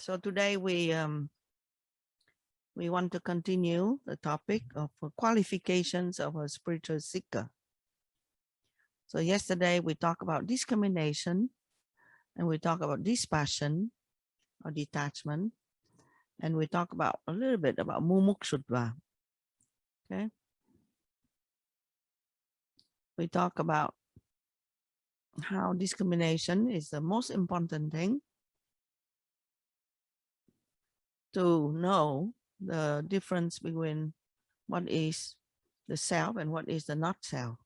So today we want to continue the topic of qualifications of a spiritual seeker. So yesterday we talked about discrimination, and we talked about dispassion or detachment, and we talked about a little bit about mumukshutva. Okay, we talk about how discrimination is the most important thing to know the difference between what is the self and what is the not self.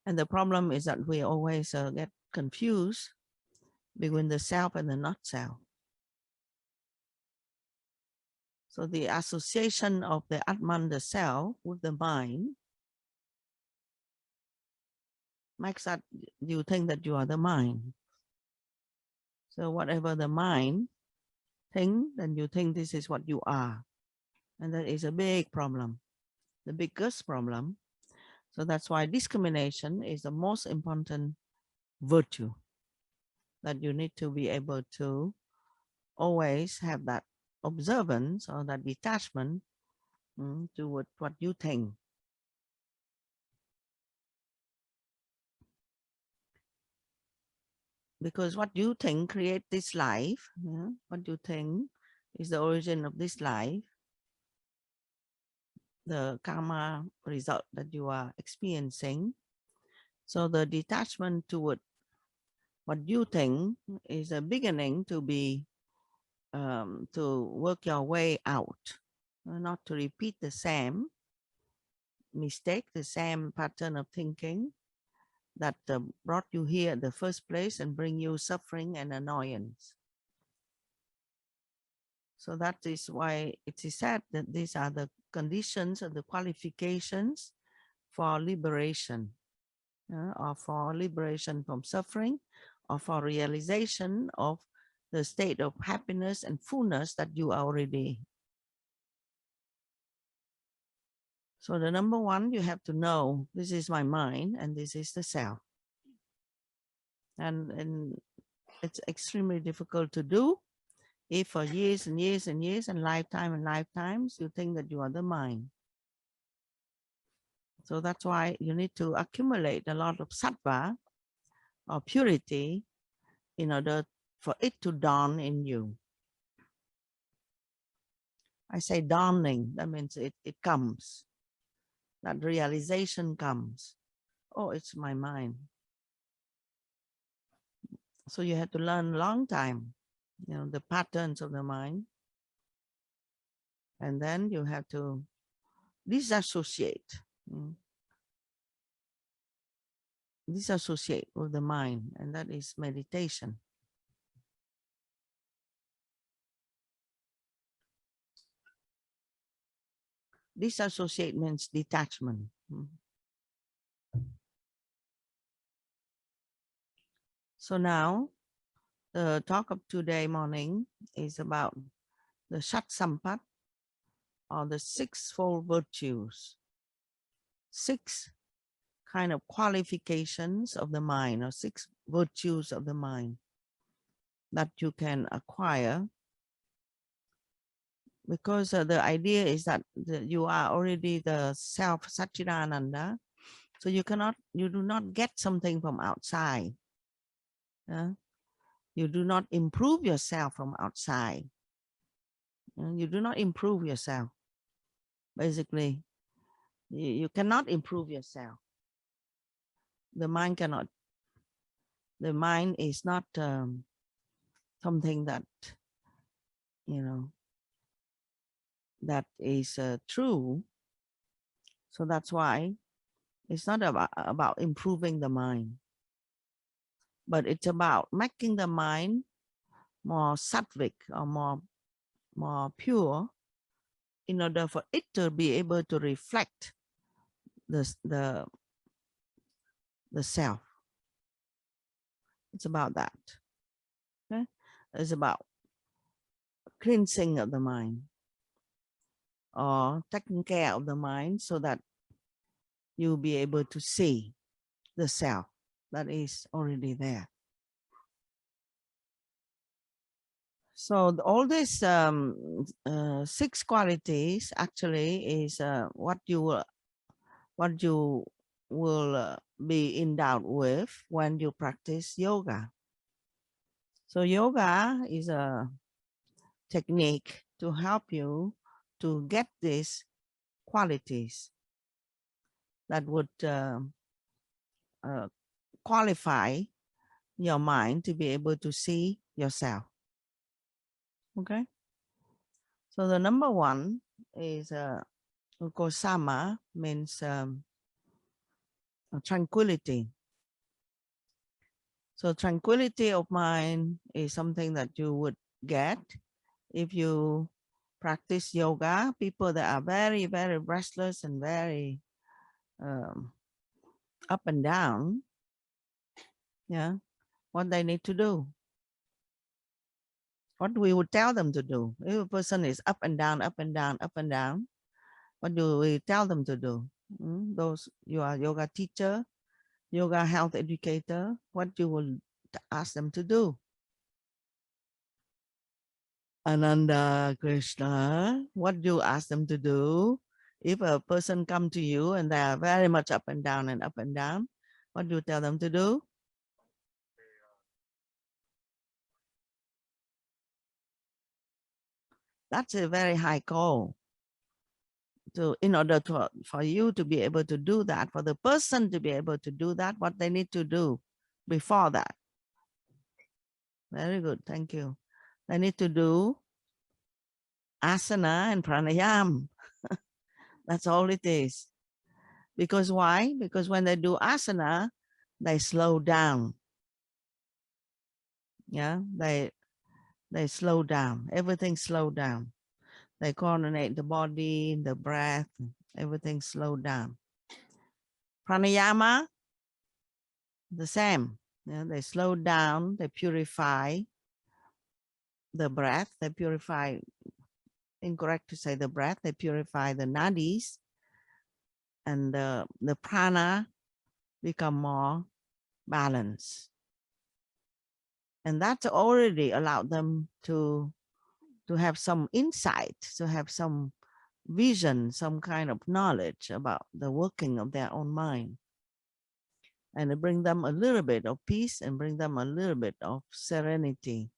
And the problem is that we always get confused between the self and the not self. So the association of the Atman, the self, with the mind makes that you think that you are the mind. So whatever the mind thinks, then you think this is what you are. And that is a big problem, the biggest problem. So that's why discrimination is the most important virtue that you need to be able to always have that observance or that detachment to what you think. Because what you think creates this life. What you think is the origin of this life, the karma result that you are experiencing. So the detachment toward what you think is a beginning to be to work your way out, not to repeat the same mistake, the same pattern of thinking that brought you here in the first place and bring you suffering and annoyance. So that is why it is said that these are the conditions or the qualifications for liberation, or for liberation from suffering, or for realization of the state of happiness and fullness that you are already. So the number one, you have to know, this is my mind and this is the self. And it's extremely difficult to do if for years and years and years and lifetimes you think that you are the mind. So that's why you need to accumulate a lot of sattva or purity in order for it to dawn in you. I say dawning, that means it comes. That realization comes. Oh, it's my mind. So you have to learn a long time, the patterns of the mind. And then you have to disassociate. Disassociate with the mind, and that is meditation. Disassociate means detachment. So now, the talk of today morning is about the Shat Sampat, or the sixfold virtues. 6 kind of qualifications of the mind, or 6 virtues of the mind that you can acquire. Because the idea is that you are already the self Satchidananda, so you do not get something from outside. You do not improve yourself from outside. You do not improve yourself. Basically, you cannot improve yourself. The mind cannot. The mind is not something that, that is true. So that's why it's not about improving the mind, but it's about making the mind more sattvic, or more pure, in order for it to be able to reflect the self. It's about that. Okay? It's about cleansing of the mind, or taking care of the mind, so that you'll be able to see the self that is already there. So all these 6 qualities actually is what you will be endowed with when you practice yoga. So yoga is a technique to help you to get these qualities that would qualify your mind to be able to see yourself. Okay. So the number one is Ukosama, means tranquility. So tranquility of mind is something that you would get if you practice yoga. People that are very, very restless and very up and down, yeah, what they need to do, what we would tell them to do. If a person is up and down, up and down, up and down, what do we tell them to do? Those, you are yoga teacher, yoga health educator, what you will ask them to do? Ananda Krishna, what do you ask them to do? If a person come to you and they are very much up and down and up and down, what do you tell them to do? That's a very high goal. In order for you to be able to do that, for the person to be able to do that, what they need to do before that. Very good, thank you. They need to do asana and pranayama. That's all it is. Because why? Because when they do asana, they slow down. Yeah, they slow down. Everything slow down. They coordinate the body, the breath, everything slow down. Pranayama, the same. Yeah, they slow down, they purify the breath, they purify, incorrect to say the breath, they purify the nadis, and the prana become more balanced. And that's already allowed them to have some insight, to have some vision, some kind of knowledge about the working of their own mind. And it bring them a little bit of peace and bring them a little bit of serenity.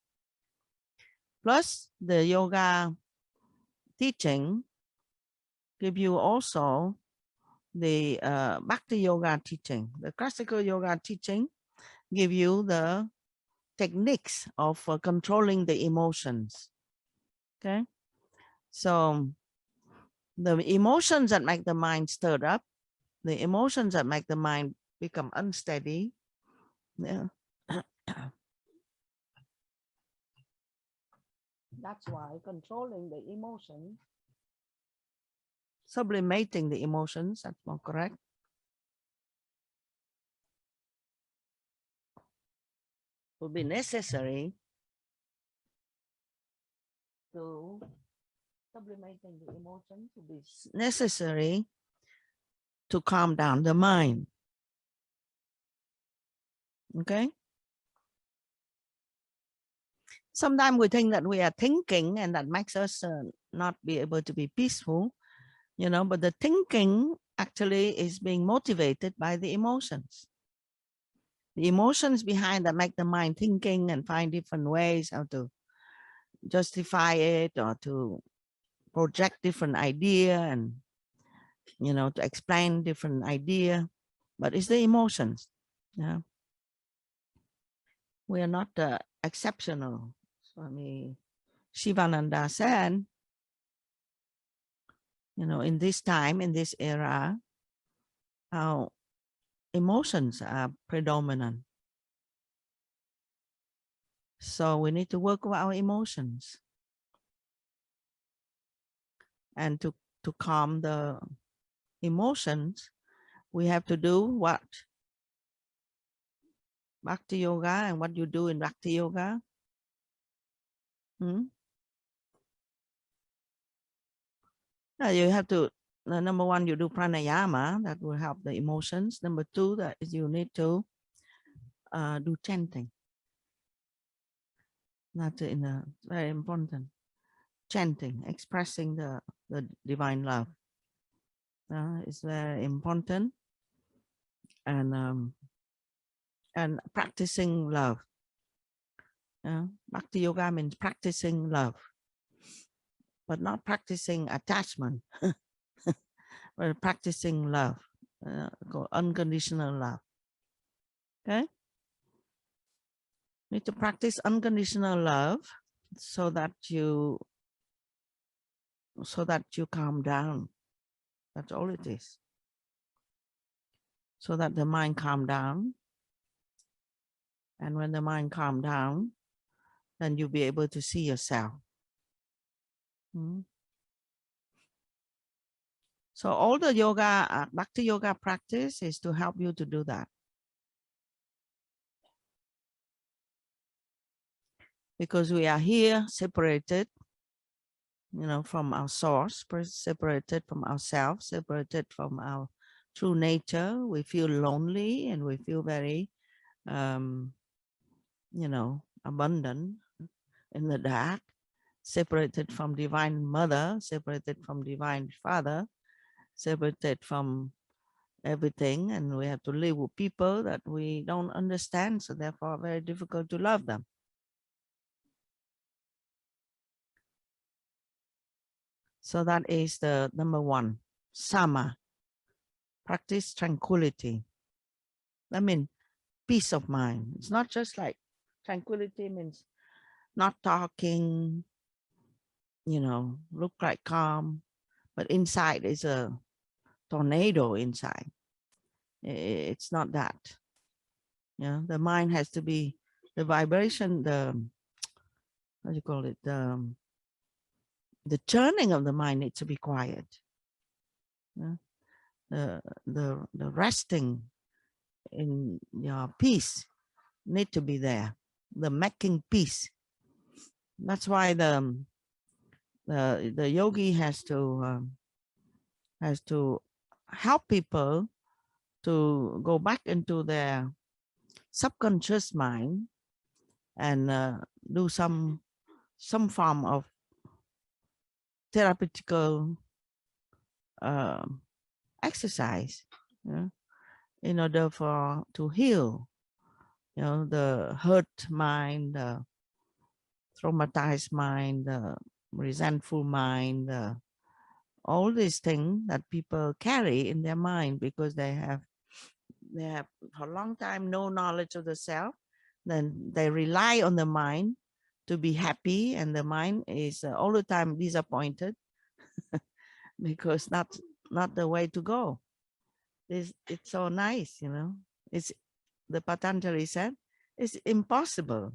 Plus, the yoga teaching give you also the Bhakti yoga teaching. The classical yoga teaching give you the techniques of controlling the emotions. Okay, so the emotions that make the mind stirred up, the emotions that make the mind become unsteady, yeah. That's why controlling the emotions, sublimating the emotions, that's more correct, will be necessary to sublimating the emotions will be necessary to calm down the mind. Okay. Sometimes we think that we are thinking and that makes us not be able to be peaceful, you know, but the thinking actually is being motivated by the emotions. The emotions behind that make the mind thinking and find different ways how to justify it or to project different idea and, you know, to explain different idea, but it's the emotions. Yeah. We are not exceptional. So, I mean, Sivananda said, you know, in this time, in this era, our emotions are predominant. So we need to work with our emotions and to calm the emotions, we have to do what? Bhakti yoga. And what you do in Bhakti yoga? You have to, number one, you do pranayama, that will help the emotions. Number two, that is you need to do chanting. That's very important. Chanting, expressing the divine love is very important, and practicing love. Bhakti yoga means practicing love, but not practicing attachment, but practicing love, called unconditional love. Okay, need to practice unconditional love so that you calm down. That's all it is. So that the mind calm down, and when the mind calm down, then you'll be able to see yourself. So all the yoga, bhakti yoga practice is to help you to do that. Because we are here separated, from our source, separated from ourselves, separated from our true nature. We feel lonely and we feel very, abundant in the dark, separated from divine mother, separated from divine father, separated from everything, and we have to live with people that we don't understand, so therefore very difficult to love them. So that is the number one, sama, practice tranquility. That means peace of mind. It's not just like tranquility means not talking, look like calm, but inside is a tornado inside. It's not that. The mind has to be, the vibration, what do you call it? The churning of the mind needs to be quiet. The resting in your peace need to be there. The making peace. That's why the yogi has to help people to go back into their subconscious mind and do some form of therapeutical exercise, in order to heal, the hurt mind, the traumatized mind, the resentful mind, all these things that people carry in their mind because they have for a long time no knowledge of the self. Then they rely on the mind to be happy, and the mind is all the time disappointed because that's not the way to go. It's so nice, it's the Patanjali said it's impossible.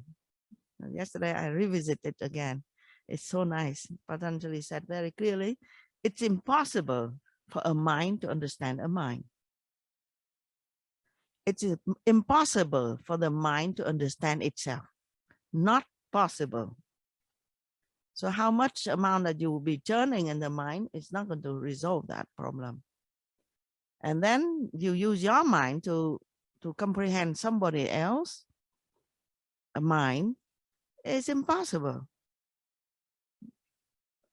Yesterday I revisited again. It's so nice. Patanjali said very clearly, it's impossible for a mind to understand a mind. It's impossible for the mind to understand itself. Not possible. So how much amount that you will be churning in the mind is not going to resolve that problem. And then you use your mind to comprehend somebody else, a mind, is impossible.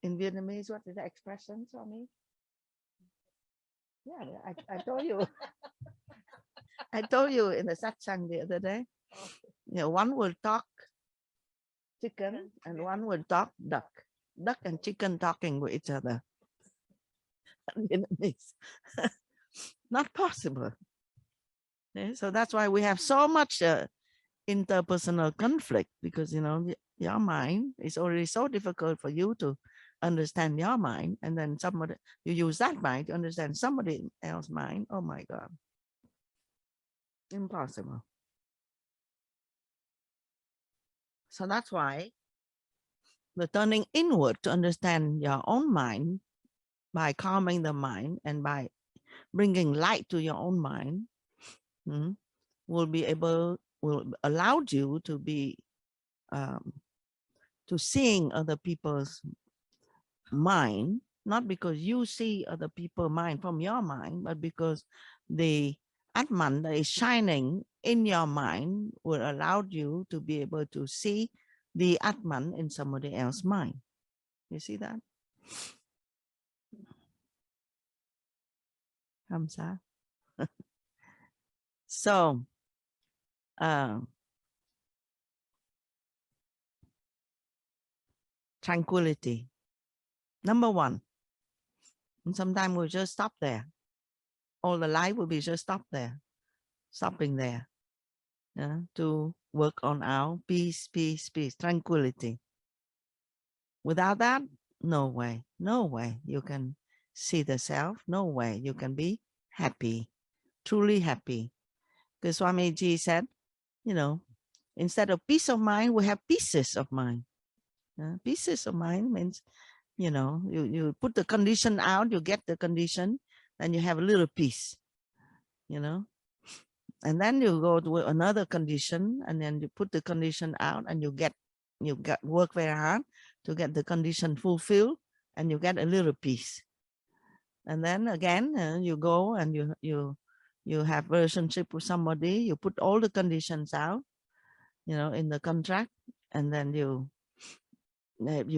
In Vietnamese, what is the expression, Swami? Yeah, I told you. I told you in the satsang the other day. One will talk chicken and one will talk duck. Duck and chicken talking with each other. Vietnamese. Not possible. So that's why we have so much interpersonal conflict, because your mind is already so difficult for you to understand your mind, and then you use that mind to understand somebody else's mind. Oh my God, impossible. So that's why the turning inward to understand your own mind by calming the mind and by bringing light to your own mind will allow you to be to seeing other people's mind, not because you see other people's mind from your mind, but because the Atman that is shining in your mind will allow you to be able to see the Atman in somebody else's mind. You see that? Samsara. So, tranquility. Number one. And sometimes we'll just stop there. All the life will be just stopping there. To work on our peace, tranquility. Without that, no way you can see the self. No way you can be happy, truly happy. Because Swamiji said, instead of peace of mind, we have pieces of mind. Pieces of mind means, you put the condition out, you get the condition, then you have a little piece, and then you go to another condition, and then you put the condition out, and you work very hard to get the condition fulfilled, and you get a little piece. And then again, you go and you have relationship with somebody, you put all the conditions out, in the contract, and then you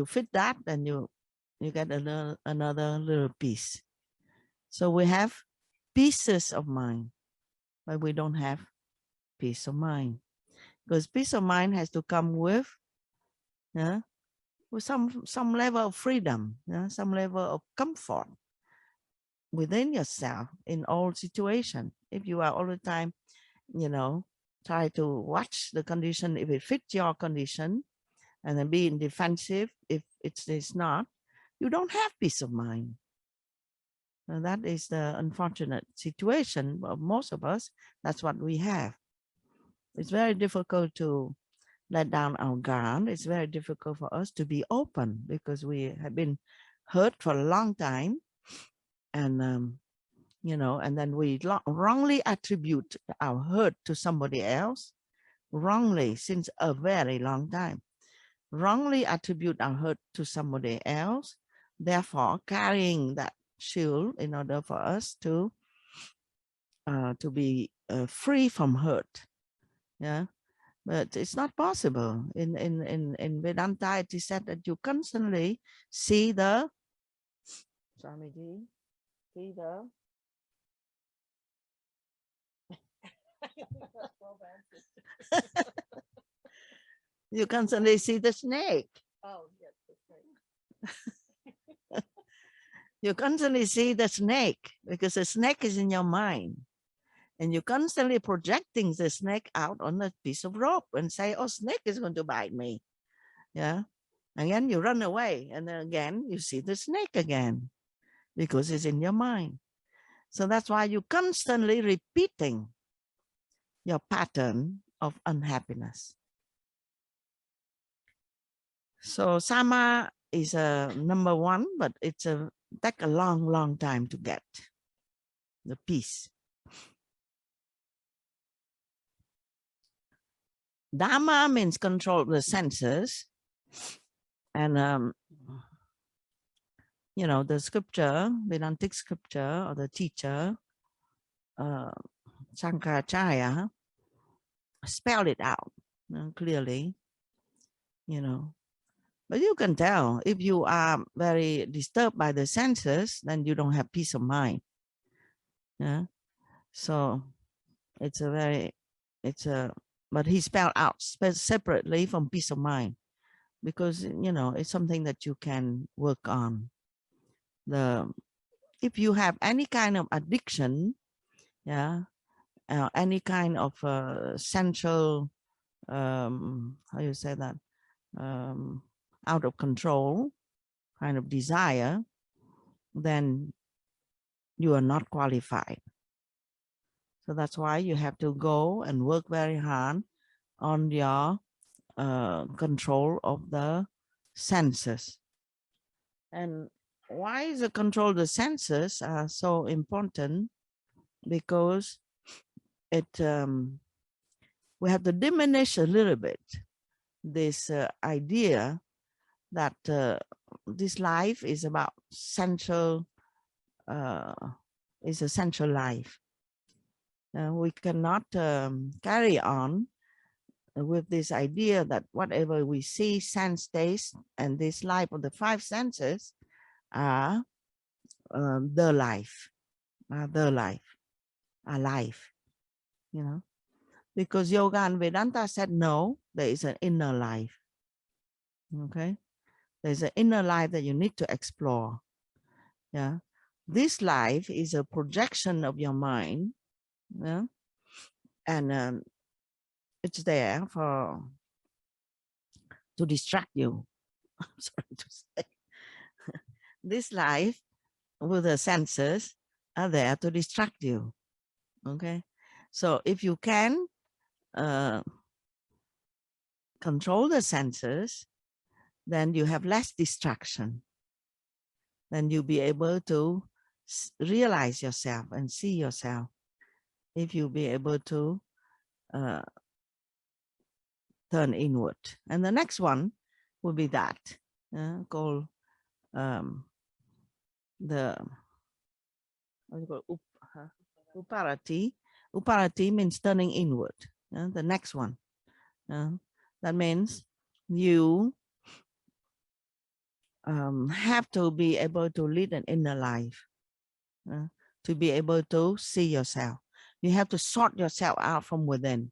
fit that, and you get another little piece. So we have pieces of mind, but we don't have peace of mind, because peace of mind has to come with some level of freedom, some level of comfort within yourself in all situations. If you are all the time, try to watch the condition, if it fits your condition, and then be in defensive, if it's not, you don't have peace of mind. And that is the unfortunate situation of most of us. That's what we have. It's very difficult to let down our guard. It's very difficult for us to be open, because we have been hurt for a long time, and and then we wrongly attribute our hurt to somebody else, wrongly, since a very long time, wrongly attribute our hurt to somebody else, therefore carrying that shield in order for us to be free from hurt. But it's not possible. In Vedanta, it is said that you constantly see the you constantly see the snake. Oh, yes, the snake. You constantly see the snake, because the snake is in your mind. And you're constantly projecting the snake out on a piece of rope and say, oh, snake is going to bite me. And then you run away. And then again, you see the snake again, because it's in your mind. So that's why you're constantly repeating your pattern of unhappiness. So Sama is number one, but it's take a long time to get the peace. Dhamma means control of the senses. And, the scripture, Vedantic scripture, or the teacher, Shankaracharya, spelled it out clearly, But you can tell, if you are very disturbed by the senses, then you don't have peace of mind. So but he spelled out separately from peace of mind, because, it's something that you can work on. If you have any kind of addiction, any kind of sensual, how you say that, out of control kind of desire, then you are not qualified. So that's why you have to go and work very hard on your control of the senses. And why is the control of the senses so important? Because we have to diminish a little bit this idea that this life is about sensual, is a sensual life. We cannot carry on with this idea that whatever we see, sense, taste, and this life of the five senses are the life, the life, are life, you know. Because yoga and Vedanta said no, there is an inner life. Okay, there's an inner life that you need to explore. Yeah, this life is a projection of your mind. Yeah, and it's there to distract you. I'm sorry to say, this life with the senses are there to distract you. Okay, so if you can control the senses, then you have less distraction. Then you'll be able to realize yourself and see yourself. If you be able to turn inward. And the next one will be that called the uparati. Uparati means turning inward. The next one. That means you have to be able to lead an inner life, to be able to see yourself. You have to sort yourself out from within.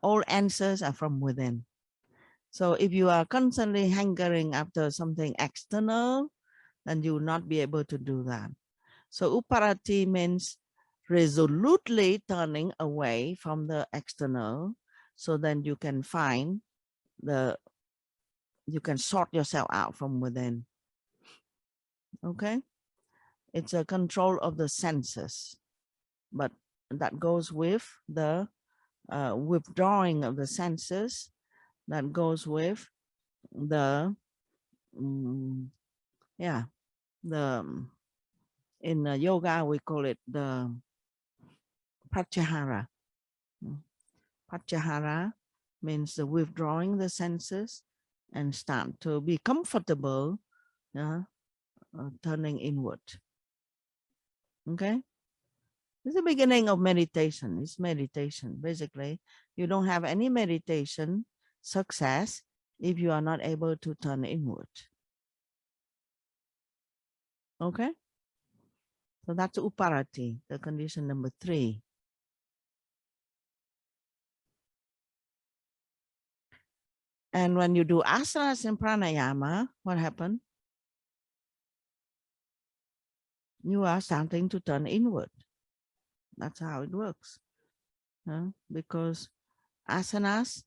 All answers are from within. So if you are constantly hankering after something external, then you will not be able to do that. So uparati means resolutely turning away from the external, so then you can find you can sort yourself out from within. Okay, it's a control of the senses, but that goes with the withdrawing of the senses. That goes with the in yoga we call it the pratyahara. Pratyahara means the withdrawing the senses and start to be comfortable, turning inward. Okay, it's the beginning of meditation. It's meditation. Basically, you don't have any meditation success if you are not able to turn inward. Okay, so that's uparati, the condition number 3. And when you do asanas and pranayama, what happened? You are starting to turn inward. That's how it works. Because asanas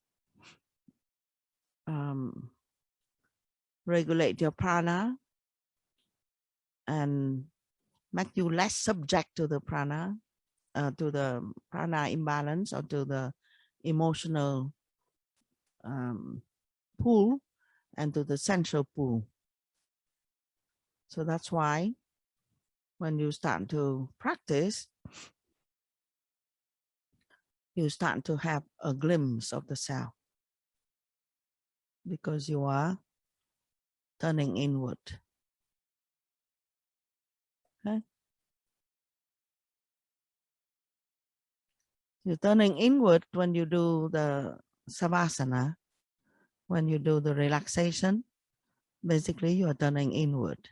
regulate your prana and make you less subject to the prana, imbalance, or to the emotional pull and to the sensual pull. So that's why when you start to practice, you start to have a glimpse of the self, because you are turning inward. Okay? You're turning inward when you do the savasana, when you do the relaxation. Basically, you are turning inward.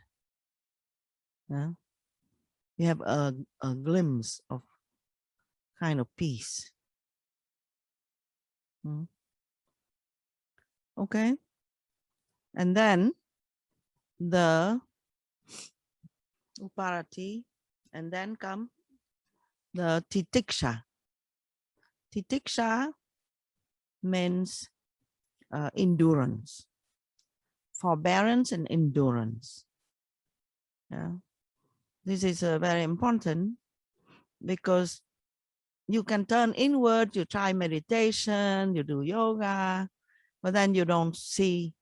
Yeah? You have a glimpse of kind of peace. Okay? And then the uparati, and then come the titiksha. Titiksha means endurance, forbearance and endurance. Yeah. This is very important, because you can turn inward, you try meditation, you do yoga, but then you don't see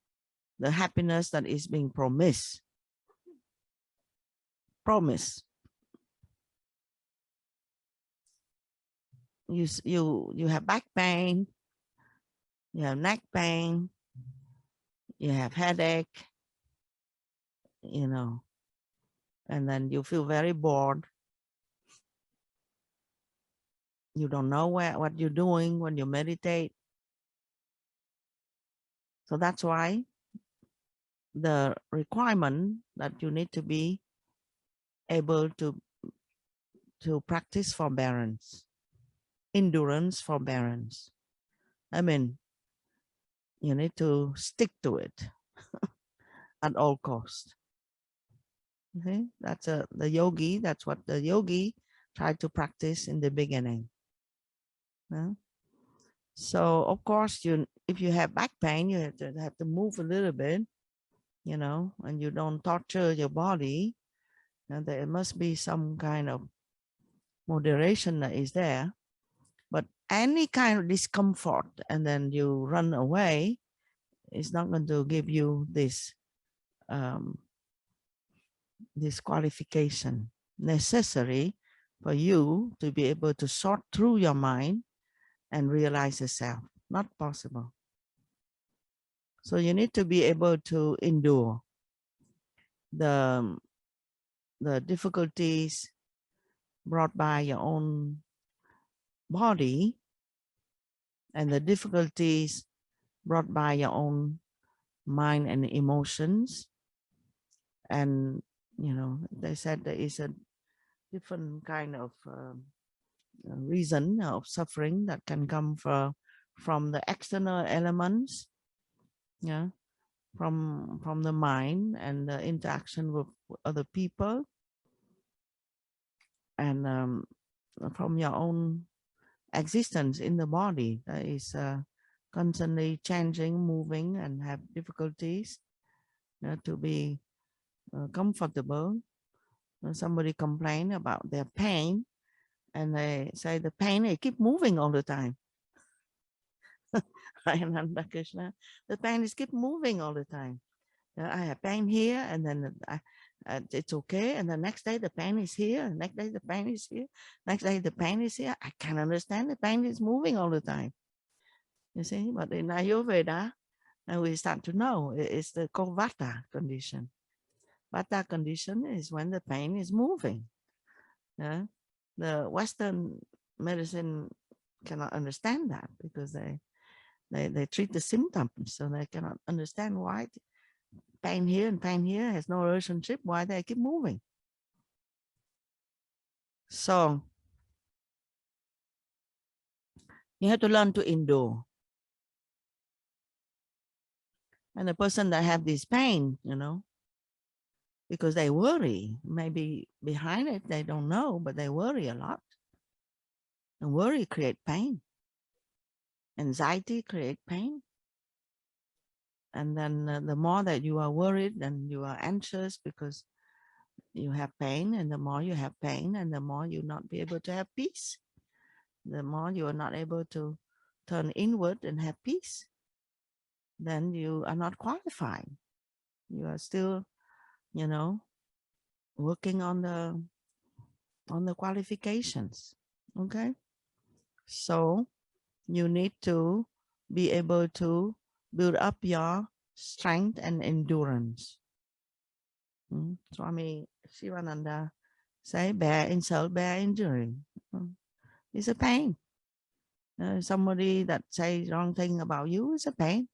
the happiness that is being promised. You have back pain, you have neck pain, you have headache, and then you feel very bored. You don't know what you're doing when you meditate. So that's why the requirement that you need to be able to practice forbearance, endurance, forbearance. I mean, you need to stick to it at all costs. Okay, that's the yogi. That's what the yogi tried to practice in the beginning. Yeah? So of course, if you have back pain, you have to move a little bit, and you don't torture your body. And there must be some kind of moderation that is there. But any kind of discomfort and then you run away, it's not going to give you this this qualification necessary for you to be able to sort through your mind and realize yourself. Not possible. So you need to be able to endure the difficulties brought by your own body and the difficulties brought by your own mind and emotions. And they said there is a different kind of reason of suffering that can come from the external elements, yeah, from the mind and the interaction with other people, and from your own existence in the body that is constantly changing, moving, and have difficulties to be comfortable. Somebody complain about their pain, and they say the pain, they keep moving all the time. Krishna, the pain is keep moving all the time. I have pain here, and then it's okay, and the next day the pain is here, and next day the pain is here, next day the pain is here. I can't understand. The pain is moving all the time. You see, but in Ayurveda, and we start to know it's the called Vata condition. Vata condition is when the pain is moving. Yeah? The Western medicine cannot understand that because they treat the symptoms, so they cannot understand why pain here and pain here has no relationship, why they keep moving. So you have to learn to endure. And the person that have this pain, because they worry, maybe behind it, they don't know, but they worry a lot. And worry create pain. Anxiety create pain. And then the more that you are worried and you are anxious because you have pain, and the more you have pain, and the more you not be able to have peace, the more you are not able to turn inward and have peace, then you are not qualified. You are still, working on the qualifications. Okay. So you need to be able to build up your strength and endurance. Swami Sivananda say, bear insult, bear injury. It's a pain. Somebody that says wrong thing about you is a pain.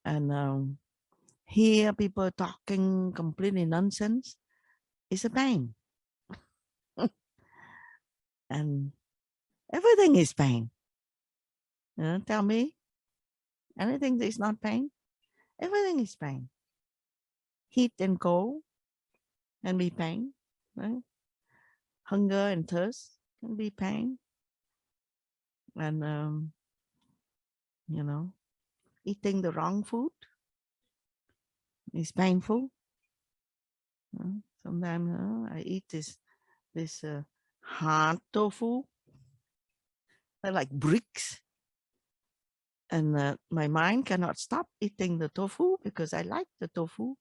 And hear people talking completely nonsense is a pain. And everything is pain. Tell me anything that is not pain. Everything is pain. Heat and cold can be pain. Right? Hunger and thirst can be pain. And eating the wrong food is painful. Sometimes I eat this hard tofu. They're like bricks. And my mind cannot stop eating the tofu because I like the tofu.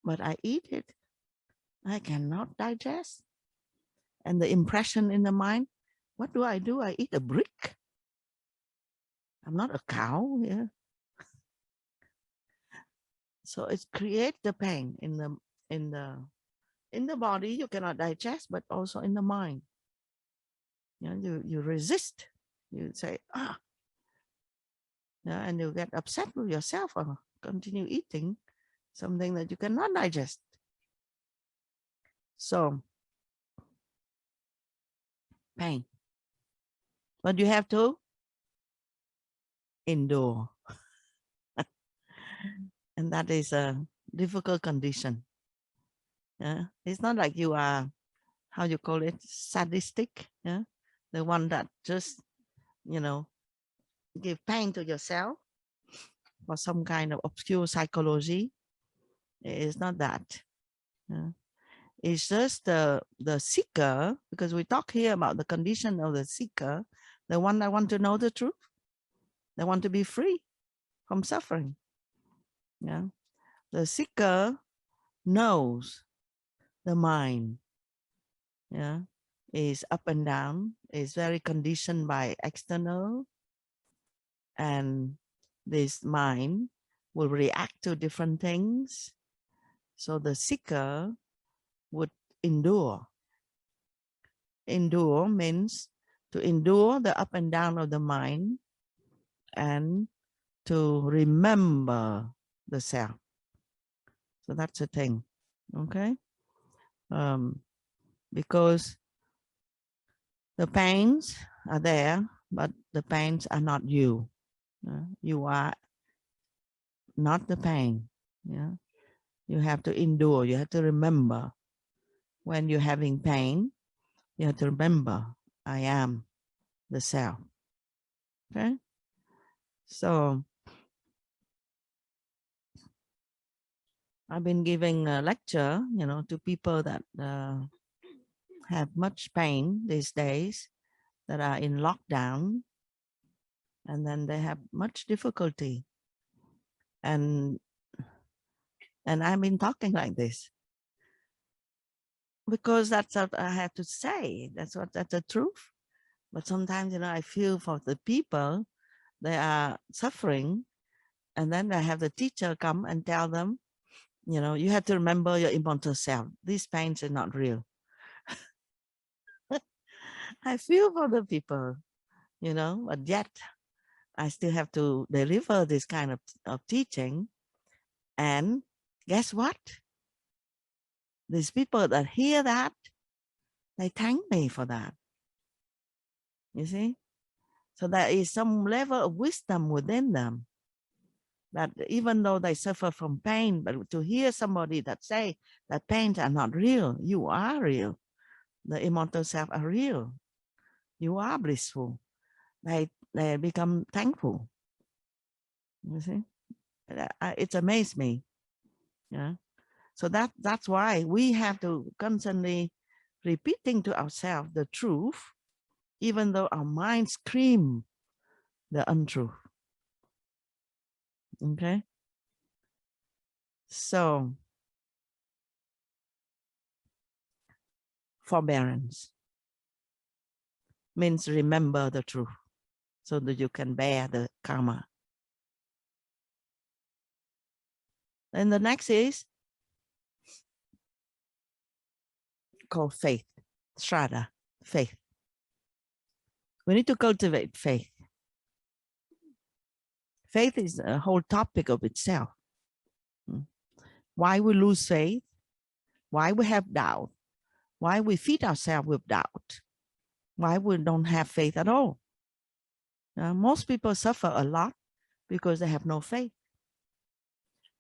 But I eat it. I cannot digest. And the impression in the mind, what do? I eat a brick. I'm not a cow. Yeah. So it creates the pain in the body. You cannot digest, but also in the mind. You resist. You say, Yeah, and you get upset with yourself or continue eating something that you cannot digest. So, pain. But you have to endure. And that is a difficult condition. Yeah? It's not like you are, how you call it, sadistic. Yeah? The one that just, you know, give pain to yourself for some kind of obscure psychology. It's not that. Yeah? It's just the seeker, because we talk here about the condition of the seeker, the one that want to know the truth. They want to be free from suffering. Yeah. The seeker knows the mind. Yeah. Is up and down, is very conditioned by external, and this mind will react to different things. So the seeker would endure. Endure means to endure the up and down of the mind and to remember the self. So that's the thing. Okay. Because the pains are there, but the pains are not you. You are not the pain. Yeah. You have to endure. You have to remember when you're having pain. You have to remember, I am the self. Okay. So I've been giving a lecture, to people that have much pain these days, that are in lockdown, and then they have much difficulty. And I've been talking like this because that's what I have to say. That's the truth. But sometimes, I feel for the people, they are suffering, and then they have the teacher come and tell them, you have to remember your immortal self. These pains are not real. I feel for the people, but yet I still have to deliver this kind of teaching. And guess what? These people that hear that, they thank me for that. You see? So there is some level of wisdom within them, that even though they suffer from pain, but to hear somebody that say that pains are not real, you are real. The immortal self are real. You are blissful. They become thankful. You see? It's amazed me. Yeah. So that's why we have to constantly repeating to ourselves the truth, even though our minds scream the untruth. Okay. So forbearance means remember the truth so that you can bear the karma. And the next is called faith, Shraddha, faith. We need to cultivate faith. Faith is a whole topic of itself. Why we lose faith, why we have doubt, why we feed ourselves with doubt, why we don't have faith at all. Most people suffer a lot because they have no faith.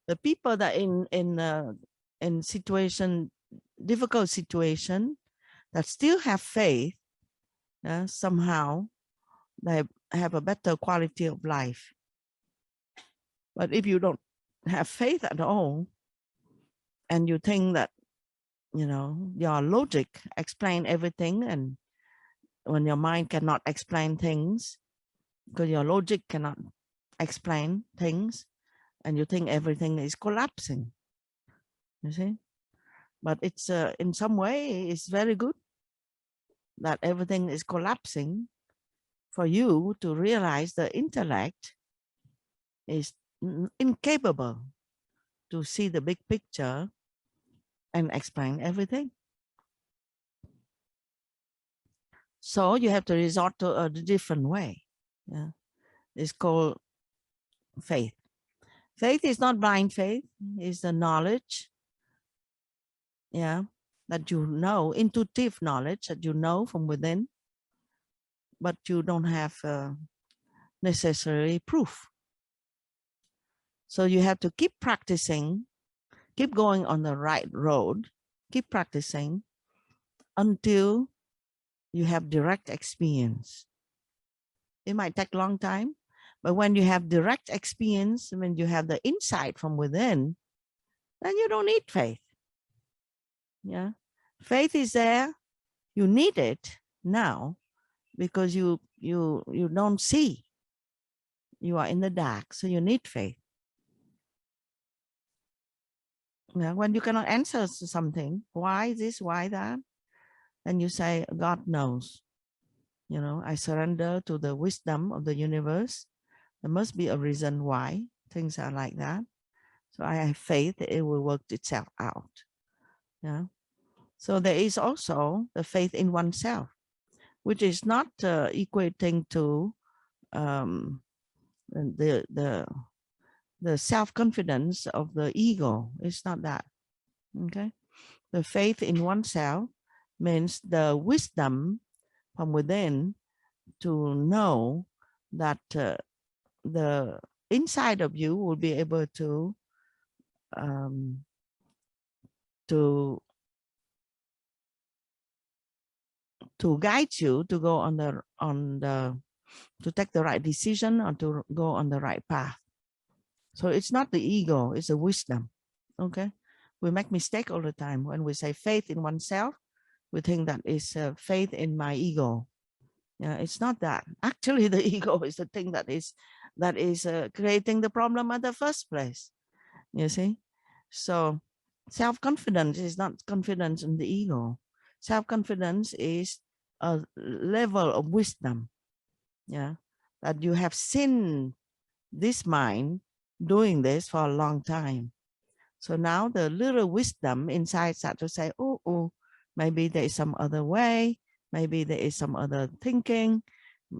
The people that in situation, difficult situation, that still have faith, somehow they have a better quality of life. But if you don't have faith at all, and you think that, your logic explain everything, and when your mind cannot explain things, because your logic cannot explain things, and you think everything is collapsing, you see. But it's in some way, it's very good that everything is collapsing for you to realize the intellect is incapable to see the big picture and explain everything. So you have to resort to a different way. Yeah. It's called faith. Faith is not blind faith, it's the knowledge, yeah, that you know, intuitive knowledge that you know from within, but you don't have necessary proof. So you have to keep practicing, keep going on the right road, keep practicing until you have direct experience. It might take a long time, but when you have direct experience, when you have the insight from within, then you don't need faith. Yeah, faith is there. You need it now because you don't see. You are in the dark, so you need faith. Yeah, when you cannot answer something, why this, why that, then you say, God knows. You know, I surrender to the wisdom of the universe. There must be a reason why things are like that. So I have faith that it will work itself out. Yeah. So there is also the faith in oneself, which is not equating to the self-confidence of the ego. It's not that. Okay. The faith in oneself means the wisdom from within to know that the inside of you will be able to guide you to go on the to take the right decision or to go on the right path. So it's not the ego, it's the wisdom. Okay, we make mistake all the time when we say faith in oneself. We think that is faith in my ego. Yeah, it's not that. Actually, the ego is the thing that is creating the problem at the first place. You see, so self-confidence is not confidence in the ego. Self-confidence is a level of wisdom. Yeah, that you have seen this mind doing this for a long time. So now the little wisdom inside start to say, oh, maybe there is some other way. Maybe there is some other thinking.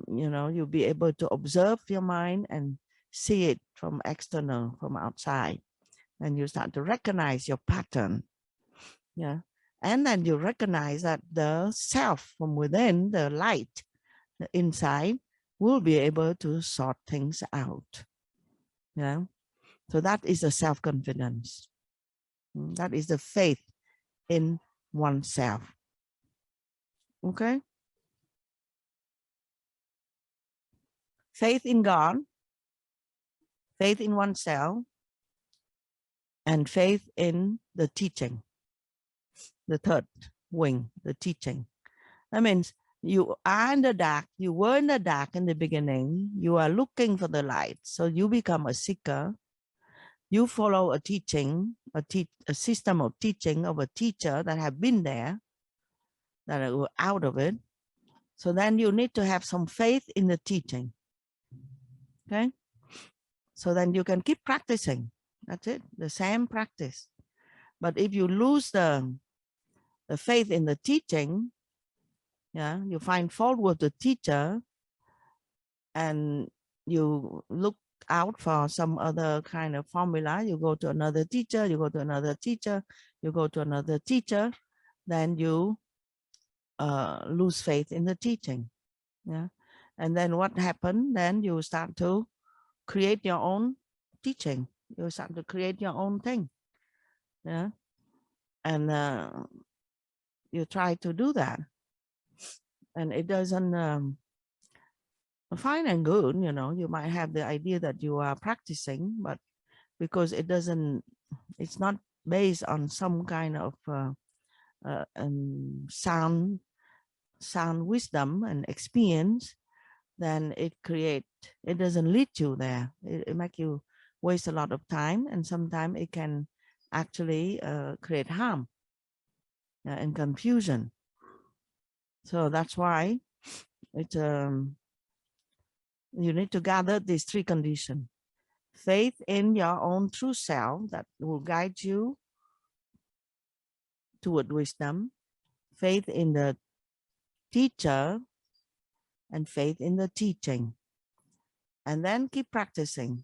You know, you'll be able to observe your mind and see it from external, from outside. And you start to recognize your pattern. Yeah. And then you recognize that the self from within, the light, the inside, will be able to sort things out. Yeah. So that is a self-confidence. That is the faith in oneself. Okay. Faith in God, faith in oneself, and faith in the teaching. The third wing, the teaching. That means you are in the dark. You were in the dark in the beginning. You are looking for the light. So you become a seeker. You follow a teaching, a system of teaching of a teacher that have been there, that are out of it. So then you need to have some faith in the teaching. Okay. So then you can keep practicing. That's it. The same practice. But if you lose the faith in the teaching, yeah, you find fault with the teacher and you look out for some other kind of formula, you go to another teacher, you go to another teacher, you go to another teacher, then you lose faith in the teaching. Yeah. And then what happened? Then you start to create your own teaching. You start to create your own thing. Yeah. And you try to do that. And it doesn't fine and good, you know, you might have the idea that you are practicing, but because it's not based on some kind of sound wisdom and experience, then it doesn't lead you there. It makes you waste a lot of time, and sometimes it can actually create harm and confusion. So that's why it's you need to gather these three conditions. Faith in your own true self that will guide you toward wisdom, faith in the teacher, and faith in the teaching. And then keep practicing.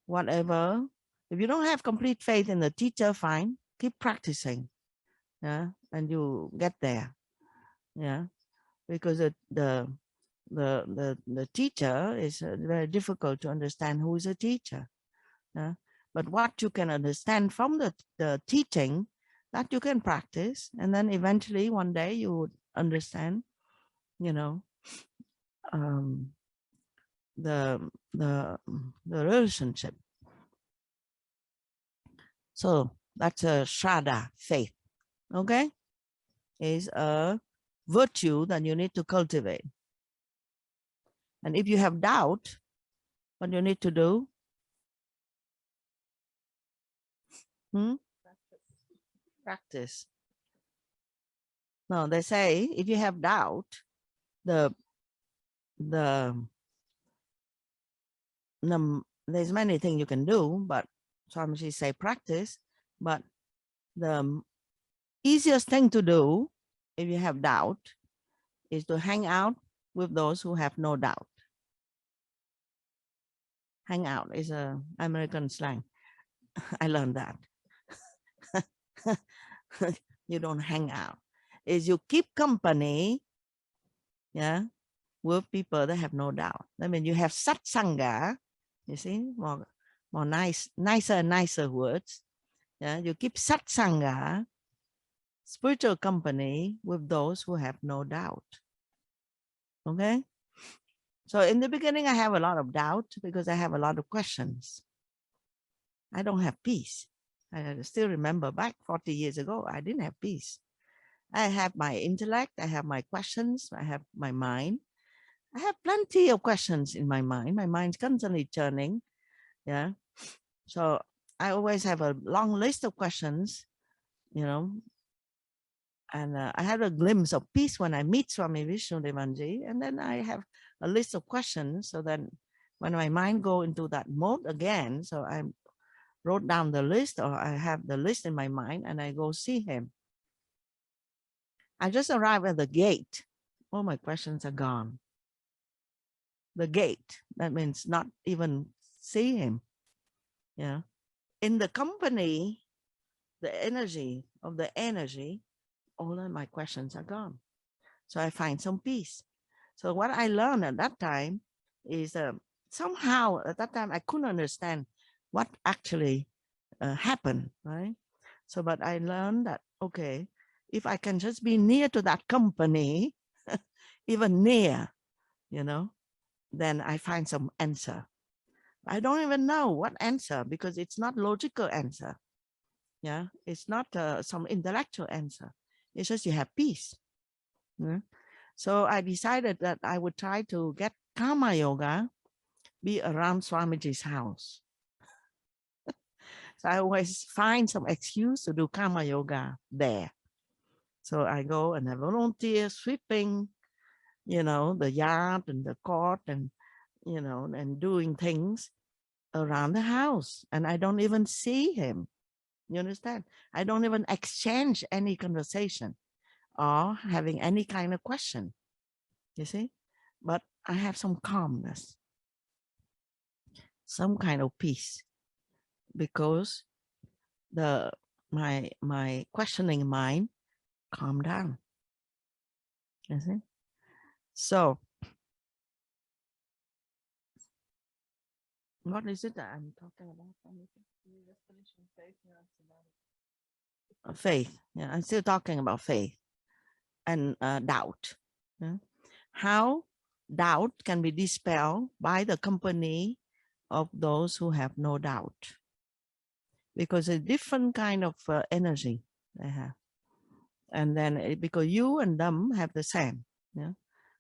whatever. If you don't have complete faith in the teacher, fine, keep practicing. Yeah, and you get there. Yeah, because the teacher is very difficult to understand who is a teacher. Yeah? But what you can understand from the teaching, that you can practice, and then eventually one day you would understand, you know, um, the relationship. So that's a Shraddha, faith. Okay, is a virtue that you need to cultivate. And if you have doubt, what you need to do? Practice. No, they say if you have doubt, the there's many things you can do, but Swamiji say practice. But the easiest thing to do if you have doubt is to hang out with those who have no doubt. Hang out is a American slang. I learned that. You don't hang out. Is you keep company, yeah, with people that have no doubt. I mean, you have satsanga, you see, more nicer and nicer words. Yeah, you keep satsanga, spiritual company with those who have no doubt. Okay. So in the beginning, I have a lot of doubt because I have a lot of questions. I don't have peace. I still remember back 40 years ago, I didn't have peace. I have my intellect, I have my questions, I have my mind. I have plenty of questions in my mind. My mind's constantly churning. Yeah. So I always have a long list of questions, you know, and I had a glimpse of peace when I meet Swami Vishnudevanji, and then I have a list of questions. So then when my mind go into that mode again, so I wrote down the list, or I have the list in my mind, and I go see him. I just arrived at the gate. All my questions are gone. The gate, that means not even see him. Yeah. In the company, the energy of the energy, all of my questions are gone. So I find some peace. So what I learned at that time is somehow at that time I couldn't understand what actually happened, right? So, but I learned that, okay, if I can just be near to that company, even near, you know, then I find some answer. I don't even know what answer because it's not logical answer. Yeah, it's not some intellectual answer. It's just you have peace. Yeah? So I decided that I would try to get karma yoga, be around Swamiji's house. So I always find some excuse to do karma yoga there. So I go and I volunteer sweeping, you know, the yard and the court and, you know, and doing things around the house. And I don't even see him. You understand? I don't even exchange any conversation or having any kind of question. You see? But I have some calmness, some kind of peace, because my questioning mind calmed down. You see? So what is it that I'm talking about? Faith. Yeah, I'm still talking about faith and doubt. Yeah? How doubt can be dispelled by the company of those who have no doubt, because a different kind of energy they have, and then because you and them have the same. Yeah,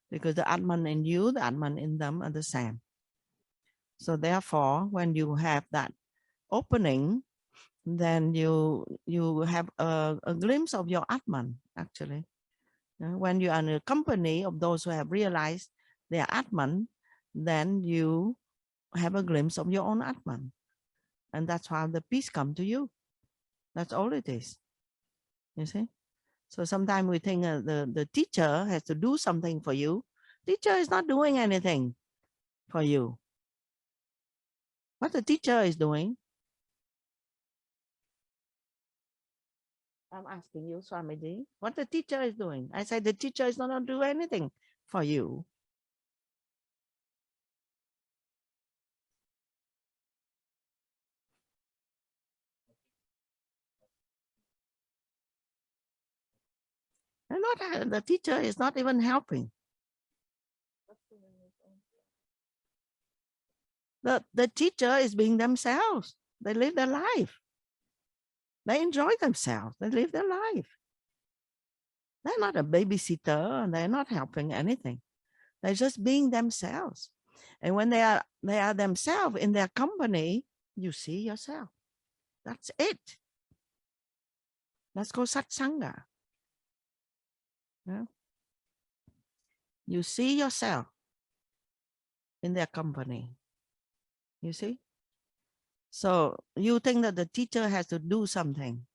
because the Atman in you, the Atman in them are the same. So therefore, when you have that opening, then you have a glimpse of your Atman actually. When you are in a company of those who have realized their Atman, then you have a glimpse of your own Atman. And that's how the peace come to you. That's all it is. You see? So sometimes we think the teacher has to do something for you. Teacher is not doing anything for you. What the teacher is doing, I'm asking you, Swamiji, what the teacher is doing. I said the teacher is not going to do anything for you. And not the teacher is not even helping. The teacher is being themselves. They live their life. They enjoy themselves. They live their life. They're not a babysitter and they're not helping anything. They're just being themselves. And when they are themselves in their company, you see yourself. That's it. Let's go satsanga. Yeah? You see yourself in their company. You see? So you think that the teacher has to do something.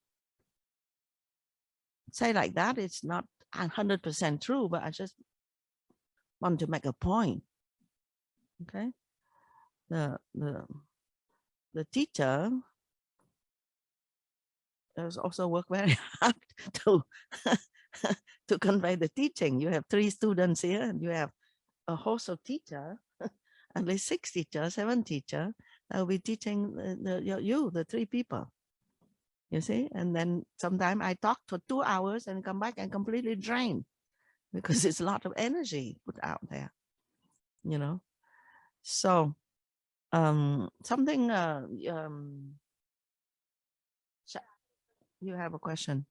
Say like that, it's not 100% true, but I just want to make a point. Okay? The teacher does also work very hard to to convey the teaching. You have 3 students here and you have a host of teachers, at least 6 teachers, 7 teachers that will be teaching the 3 people. You see? And then sometimes I talk for 2 hours and come back and completely drained because it's a lot of energy put out there, you know? So something you have a question?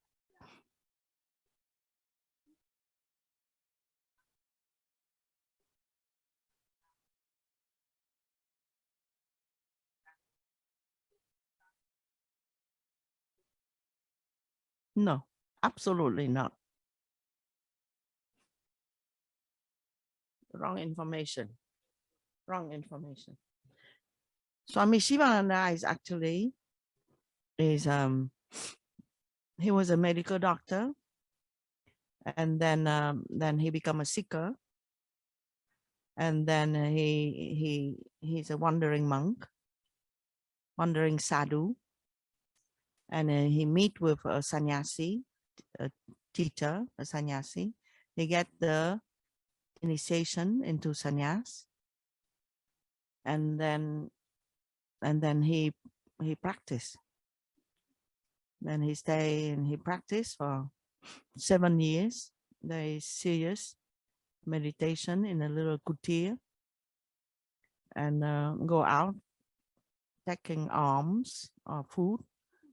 No, absolutely not. Wrong information. Wrong information. Swami Sivananda is actually he was a medical doctor, and then he became a seeker, and then he's a wandering monk, wandering sadhu, and he meet with a sannyasi, a teacher, a sannyasi. He get the initiation into sannyas, and then he practiced. Then he stay and he practiced for 7 years. Very serious meditation in a little kutir, and go out taking alms or food,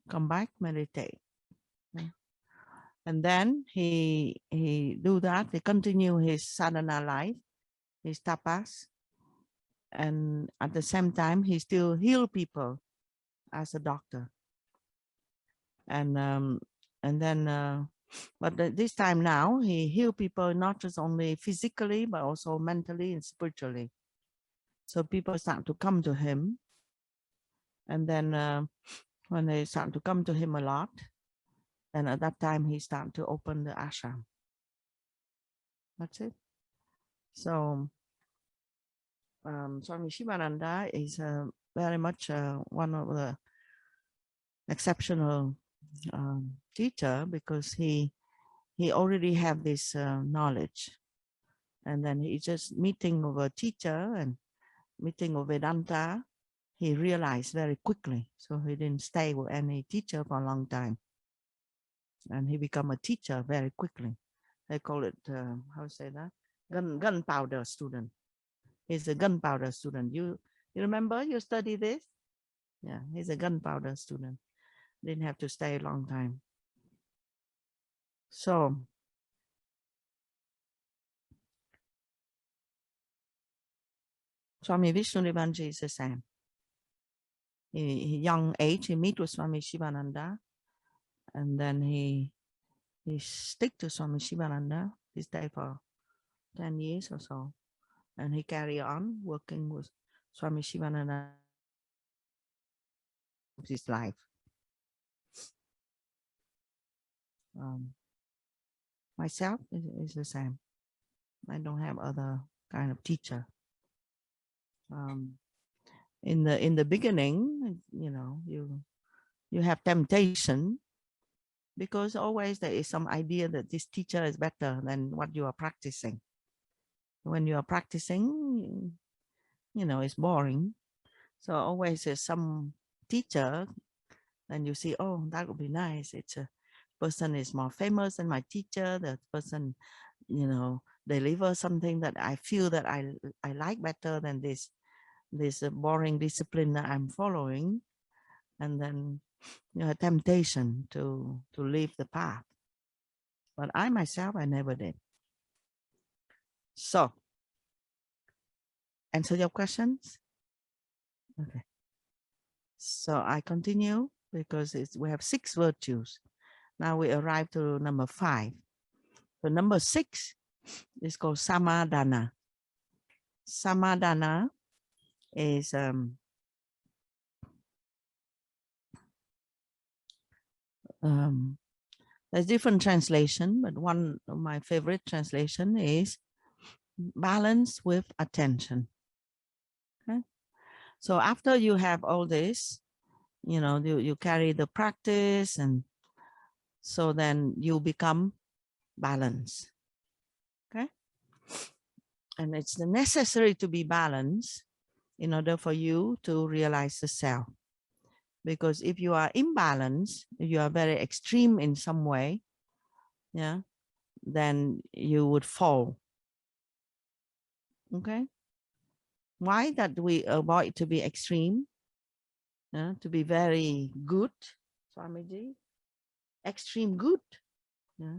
come back, meditate. And then he do that. He continue his sadhana life, his tapas, and at the same time he still heal people as a doctor. And then but this time now he heal people not just only physically but also mentally and spiritually. So people start to come to him, and then when they start to come to him a lot, and at that time he start to open the ashram. That's it. So Swami Shivananda is very much one of the exceptional teacher, because he already have this knowledge, and then he just meeting with a teacher and meeting with Vedanta, he realized very quickly. So he didn't stay with any teacher for a long time, and he become a teacher very quickly. They call it how to say that, gunpowder student. He's a gunpowder student. You remember you study this? Yeah, he's a gunpowder student. Didn't have to stay a long time. So Swami Vishnudevanji is the same. He young age, he meet with Swami Shivananda, and then he stick to Swami Shivananda. He stay for 10 years or so, and he carry on working with Swami Shivananda his life. Myself is the same. I don't have other kind of teacher. in the beginning, you know, you have temptation, because always there is some idea that this teacher is better than what you are practicing. When you are practicing, you know, it's boring. So always there's some teacher, and you see, oh, that would be nice. It's a person is more famous than my teacher. The person, you know, deliver something that I feel that I like better than this boring discipline that I'm following. And then you have temptation to leave the path. But I myself, I never did. So, answer your questions? Okay. So I continue, because we have 6 virtues. Now we arrive to number 5. So number 6 is called Samadhana. Samadhana is there's different translation, but one of my favorite translation is balance with attention. Okay. So after you have all this, you know, you carry the practice, and so then you become balanced. Okay. And it's necessary to be balanced in order for you to realize the self. Because if you are imbalanced, if you are very extreme in some way, yeah, then you would fall. Okay. Why that we avoid to be extreme? To be very good, Swamiji, extreme good. Yeah.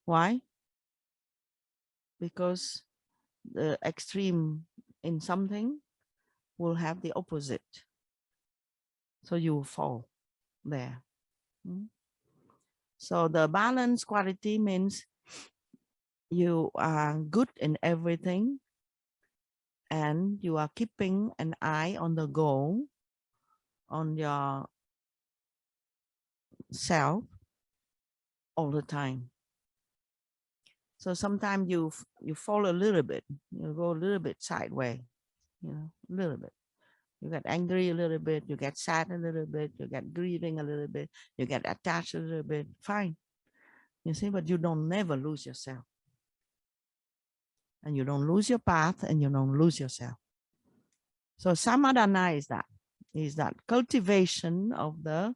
Why? Because the extreme in something will have the opposite. So you will fall there. So the balance quality means you are good in everything, and you are keeping an eye on the goal, on your self all the time. So sometimes you fall a little bit, you go a little bit sideways, you know, a little bit. You get angry a little bit, you get sad a little bit, you get grieving a little bit, you get attached a little bit, fine. You see, but you don't never lose yourself. And you don't lose your path, and you don't lose yourself. So Samadhana is that cultivation of the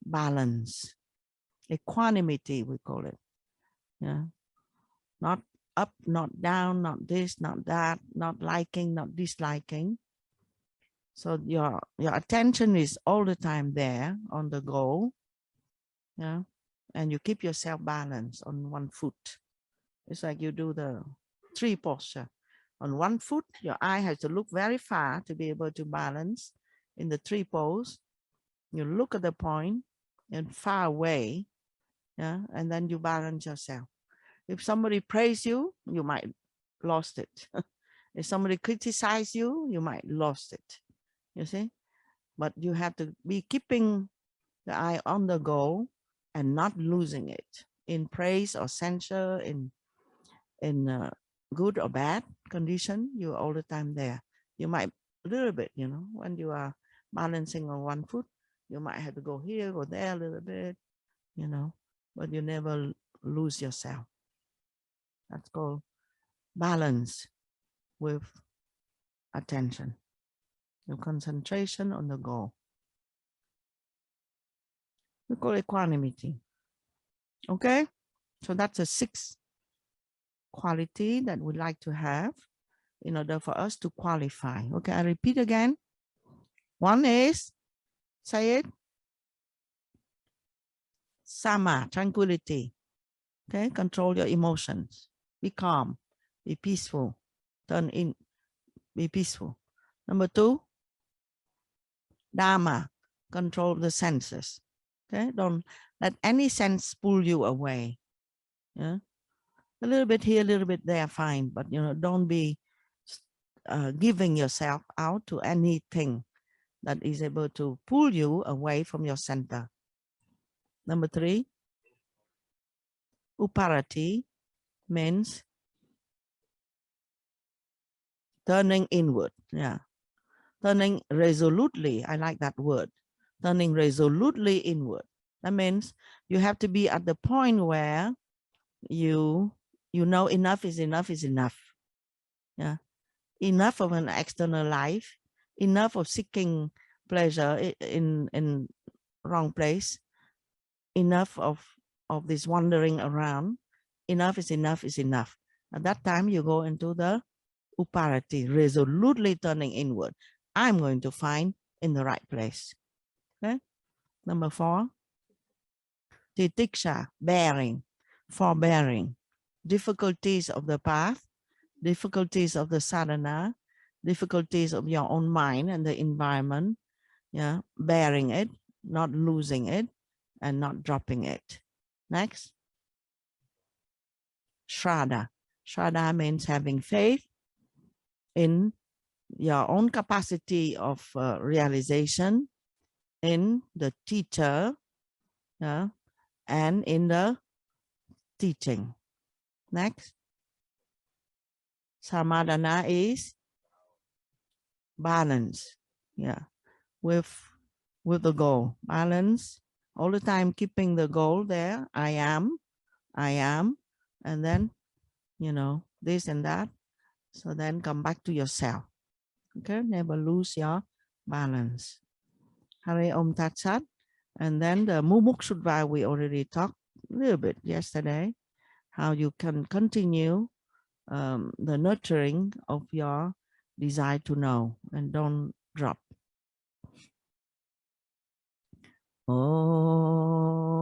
balance, equanimity, we call it. Yeah. Not up, not down, not this, not that, not liking, not disliking. So your attention is all the time there on the goal. Yeah. And you keep yourself balanced on one foot. It's like you do the tree posture. On one foot, your eye has to look very far to be able to balance in the tree pose. You look at the point and far away, yeah, and then you balance yourself. If somebody praise you, you might lost it. If somebody criticize you, you might lost it. You see, but you have to be keeping the eye on the goal and not losing it in praise or censure, in good or bad condition. You're all the time there. You might a little bit, you know, when you are balancing on one foot, you might have to go here, go there a little bit, you know, but you never lose yourself. That's called balance with attention, your concentration on the goal. We call equanimity. Okay, so that's a 6th quality that we'd like to have in order for us to qualify. Okay, I repeat again. One is, say it, Sama, tranquility. Okay, control your emotions. Be calm. Be peaceful. Turn in. Be peaceful. Number 2, Dharma. Control the senses. Okay, don't let any sense pull you away. Yeah, a little bit here, a little bit there, fine. But you know, don't be giving yourself out to anything that is able to pull you away from your center. Number 3, Uparati means turning inward. Yeah. turning resolutely. I like that word, turning resolutely inward. That means you have to be at the point where you know enough is enough is enough. Yeah, enough of an external life, enough of seeking pleasure in wrong place, enough of this wandering around. Enough is enough is enough. At that time, you go into the uparati, resolutely turning inward. I'm going to find in the right place. Okay. Number 4, titiksha, bearing, forbearing, difficulties of the path, difficulties of the sadhana, difficulties of your own mind and the environment. Yeah, bearing it, not losing it, and not dropping it. Next, shraddha. Shraddha means having faith in your own capacity of realization, in the teacher, and in the teaching. Next, Samadhana is balance. Yeah, with the goal. Balance all the time, keeping the goal there. I am, and then, this and that. So then come back to yourself. Okay, never lose your balance. Hare Om Tat Sat. And then the Mumukshudva, we already talked a little bit yesterday, how you can continue the nurturing of your desire to know and don't drop. Oh.